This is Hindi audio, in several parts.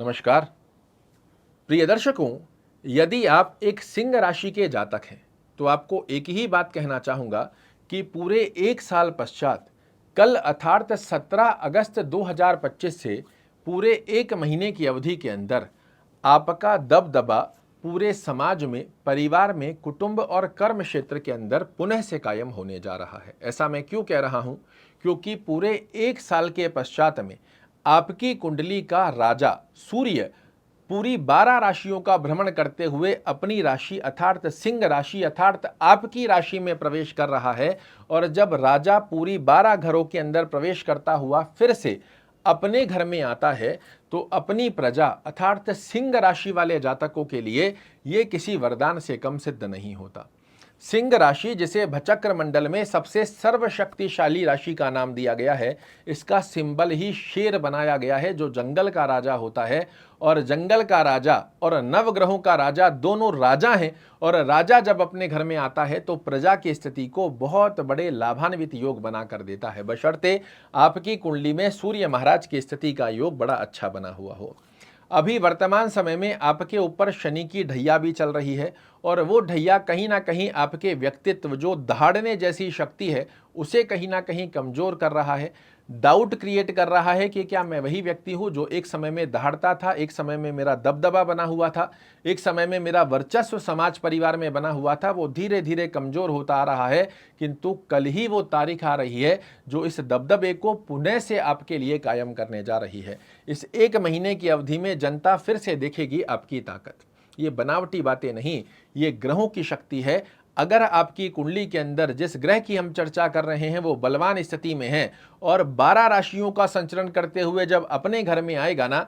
नमस्कार प्रिय दर्शकों, यदि आप एक सिंह राशि के जातक हैं तो आपको एक ही बात कहना चाहूँगा कि पूरे एक साल पश्चात कल अर्थात 17 अगस्त 2025 से पूरे एक महीने की अवधि के अंदर आपका दबदबा पूरे समाज में, परिवार में, कुटुंब और कर्म क्षेत्र के अंदर पुनः से कायम होने जा रहा है। ऐसा मैं क्यों कह रहा हूँ? क्योंकि पूरे एक साल के पश्चात में आपकी कुंडली का राजा सूर्य पूरी 12 राशियों का भ्रमण करते हुए अपनी राशि अर्थात सिंह राशि अर्थात आपकी राशि में प्रवेश कर रहा है। और जब राजा पूरी 12 घरों के अंदर प्रवेश करता हुआ फिर से अपने घर में आता है तो अपनी प्रजा अर्थात सिंह राशि वाले जातकों के लिए ये किसी वरदान से कम सिद्ध नहीं होता। सिंह राशि, जिसे भचक्र मंडल में सबसे सर्वशक्तिशाली राशि का नाम दिया गया है, इसका सिंबल ही शेर बनाया गया है जो जंगल का राजा होता है। और जंगल का राजा और नवग्रहों का राजा दोनों राजा हैं। और राजा जब अपने घर में आता है तो प्रजा की स्थिति को बहुत बड़े लाभान्वित योग बना कर देता है, बशर्ते आपकी कुंडली में सूर्य महाराज की स्थिति का योग बड़ा अच्छा बना हुआ हो। अभी वर्तमान समय में आपके ऊपर शनि की ढैया भी चल रही है और वो ढैया कहीं ना कहीं आपके व्यक्तित्व, जो दहाड़ने जैसी शक्ति है, उसे कहीं ना कहीं कमजोर कर रहा है। डाउट क्रिएट कर रहा है कि क्या मैं वही व्यक्ति हूँ जो एक समय में दहाड़ता था, एक समय में मेरा दबदबा बना हुआ था, एक समय में मेरा वर्चस्व समाज परिवार में बना हुआ था, वो धीरे धीरे कमजोर होता आ रहा है। किंतु कल ही वो तारीख आ रही है जो इस दबदबे को पुनः से आपके लिए कायम करने जा रही है। इस एक महीने की अवधि में जनता फिर से देखेगी आपकी ताकत। ये बनावटी बातें नहीं, ये ग्रहों की शक्ति है। अगर आपकी कुंडली के अंदर जिस ग्रह की हम चर्चा कर रहे हैं वो बलवान स्थिति में है और 12 राशियों का संचरण करते हुए जब अपने घर में आएगा ना,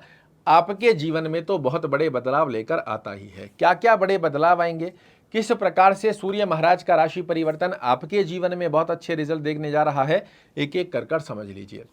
आपके जीवन में तो बहुत बड़े बदलाव लेकर आता ही है। क्या क्या बड़े बदलाव आएंगे, किस प्रकार से सूर्य महाराज का राशि परिवर्तन आपके जीवन में बहुत अच्छे रिजल्ट देखने जा रहा है, एक एक कर समझ लीजिए।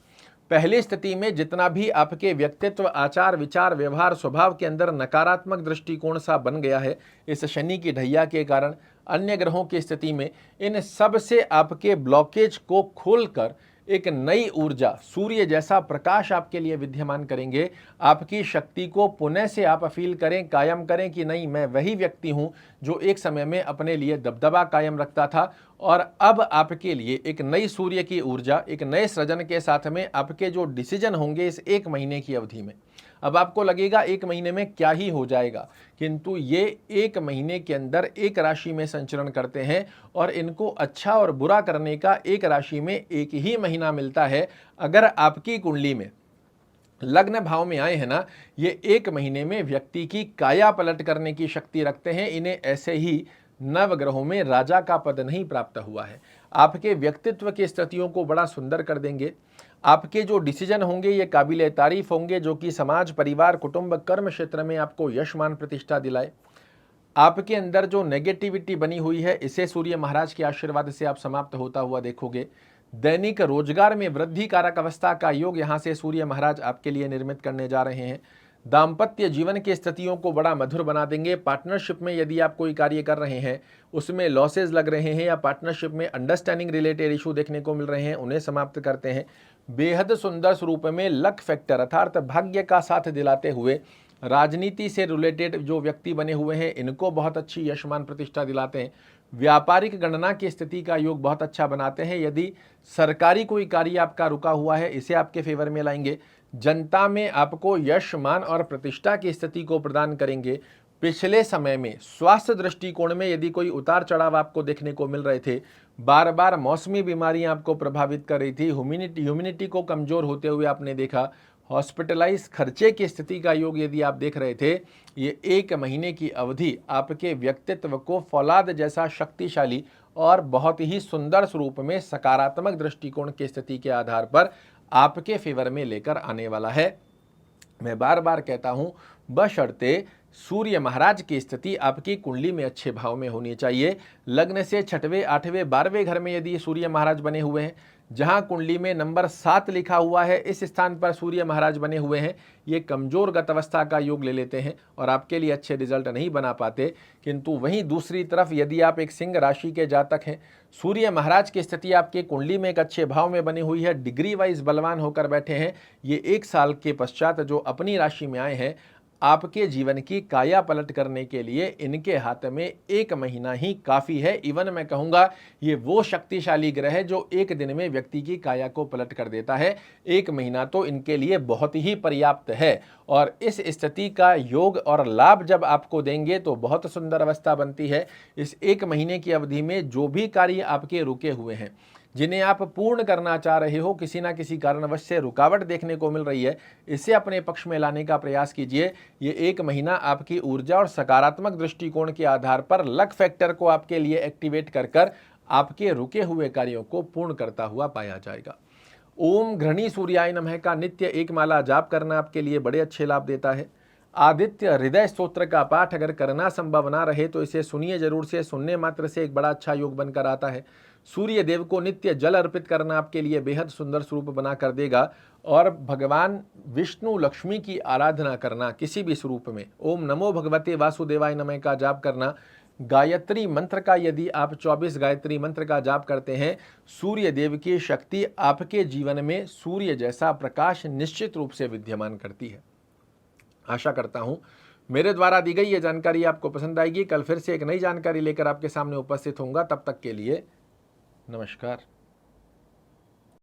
पहली स्थिति में जितना भी आपके व्यक्तित्व, आचार, विचार, व्यवहार, स्वभाव के अंदर नकारात्मक दृष्टिकोण सा बन गया है इस शनि की ढैया के कारण, अन्य ग्रहों की स्थिति में इन सब से आपके ब्लॉकेज को खोलकर एक नई ऊर्जा, सूर्य जैसा प्रकाश आपके लिए विद्यमान करेंगे। आपकी शक्ति को पुनः से आप फील करें, कायम करें कि नहीं, मैं वही व्यक्ति हूं जो एक समय में अपने लिए दबदबा कायम रखता था। और अब आपके लिए एक नई सूर्य की ऊर्जा, एक नए सृजन के साथ में आपके जो डिसीजन होंगे इस एक महीने की अवधि में, अब आपको लगेगा एक महीने में क्या ही हो जाएगा, किंतु ये एक महीने के अंदर एक राशि में संचरण करते हैं और इनको अच्छा और बुरा करने का एक राशि में एक ही महीना मिलता है। अगर आपकी कुंडली में लग्न भाव में आए हैं ना, ये एक महीने में व्यक्ति की काया पलट करने की शक्ति रखते हैं। इन्हें ऐसे ही नवग्रहों में राजा का पद नहीं प्राप्त हुआ है। आपके व्यक्तित्व की स्थितियों को बड़ा सुंदर कर देंगे। आपके जो डिसीजन होंगे ये काबिले तारीफ होंगे, जो कि समाज, परिवार, कुटुंब, कर्म क्षेत्र में आपको यश, मान, प्रतिष्ठा दिलाए। आपके अंदर जो नेगेटिविटी बनी हुई है इसे सूर्य महाराज के आशीर्वाद से आप समाप्त होता हुआ देखोगे। दैनिक रोजगार में वृद्धि कारक अवस्था का योग यहाँ से सूर्य महाराज आपके लिए निर्मित करने जा रहे हैं। दाम्पत्य जीवन की स्थितियों को बड़ा मधुर बना देंगे। पार्टनरशिप में यदि आप कोई कार्य कर रहे हैं, उसमें लॉसेज लग रहे हैं या पार्टनरशिप में अंडरस्टैंडिंग रिलेटेड इशू देखने को मिल रहे हैं, उन्हें समाप्त करते हैं। बेहद सुंदर स्वरूप में लक फैक्टर अर्थात भाग्य का साथ दिलाते हुए राजनीति से रिलेटेड जो व्यक्ति बने हुए हैं इनको बहुत अच्छी यशमान प्रतिष्ठा दिलाते हैं। व्यापारिक गणना की स्थिति का योग बहुत अच्छा बनाते हैं। यदि सरकारी कोई कार्य आपका रुका हुआ है इसे आपके फेवर में लाएंगे। जनता में आपको यश, मान और प्रतिष्ठा की स्थिति को प्रदान करेंगे। पिछले समय में स्वास्थ्य दृष्टिकोण में यदि कोई उतार चढ़ाव आपको देखने को मिल रहे थे, बार बार मौसमी बीमारियां आपको प्रभावित कर रही थी, ह्यूमिनिटी को कमजोर होते हुए आपने देखा, हॉस्पिटलाइज खर्चे की स्थिति का योग यदि आप देख रहे थे, ये एक महीने की अवधि आपके व्यक्तित्व को फौलाद जैसा शक्तिशाली और बहुत ही सुंदर स्वरूप में सकारात्मक दृष्टिकोण की स्थिति के आधार पर आपके फेवर में लेकर आने वाला है। मैं बार बार कहता हूं, बशर्ते सूर्य महाराज की स्थिति आपकी कुंडली में अच्छे भाव में होनी चाहिए। लग्न से 6वें, 8वें, 12वें घर में यदि सूर्य महाराज बने हुए हैं, जहां कुंडली में नंबर 7 लिखा हुआ है, इस स्थान पर सूर्य महाराज बने हुए हैं, ये कमजोर गत अवस्था का योग ले लेते हैं और आपके लिए अच्छे रिजल्ट नहीं बना पाते। किंतु वहीं दूसरी तरफ यदि आप एक सिंह राशि के जातक हैं, सूर्य महाराज की स्थिति आपकी कुंडली में एक अच्छे भाव में बनी हुई है, डिग्री वाइज बलवान होकर बैठे हैं, ये 1 साल के पश्चात जो अपनी राशि में आए हैं, आपके जीवन की काया पलट करने के लिए इनके हाथ में 1 महीना ही काफ़ी है। इवन मैं कहूँगा ये वो शक्तिशाली ग्रह है जो एक दिन में व्यक्ति की काया को पलट कर देता है। 1 महीना तो इनके लिए बहुत ही पर्याप्त है और इस स्थिति का योग और लाभ जब आपको देंगे तो बहुत सुंदर अवस्था बनती है। इस 1 महीने की अवधि में जो भी कार्य आपके रुके हुए हैं, जिन्हें आप पूर्ण करना चाह रहे हो, किसी ना किसी कारणवश से रुकावट देखने को मिल रही है, इसे अपने पक्ष में लाने का प्रयास कीजिए। ये 1 महीना आपकी ऊर्जा और सकारात्मक दृष्टिकोण के आधार पर लक फैक्टर को आपके लिए एक्टिवेट कर आपके रुके हुए कार्यों को पूर्ण करता हुआ पाया जाएगा। ओम घृणी सूर्याय नमः का नित्य 1 माला जाप करना आपके लिए बड़े अच्छे लाभ देता है। आदित्य हृदय स्तोत्र का पाठ अगर करना संभव ना रहे तो इसे सुनिए जरूर से, सुनने मात्र से एक बड़ा अच्छा योग बनकर आता है। सूर्य देव को नित्य जल अर्पित करना आपके लिए बेहद सुंदर स्वरूप बना कर देगा और भगवान विष्णु लक्ष्मी की आराधना करना किसी भी स्वरूप में, ओम नमो भगवते वासुदेवाय नमः का जाप करना, गायत्री मंत्र का यदि आप 24 गायत्री मंत्र का जाप करते हैं, सूर्य देव की शक्ति आपके जीवन में सूर्य जैसा प्रकाश निश्चित रूप से विद्यमान करती है। आशा करता हूं मेरे द्वारा दी गई ये जानकारी आपको पसंद आएगी। कल फिर से एक नई जानकारी लेकर आपके सामने उपस्थित होऊंगा। तब तक के लिए नमस्कार।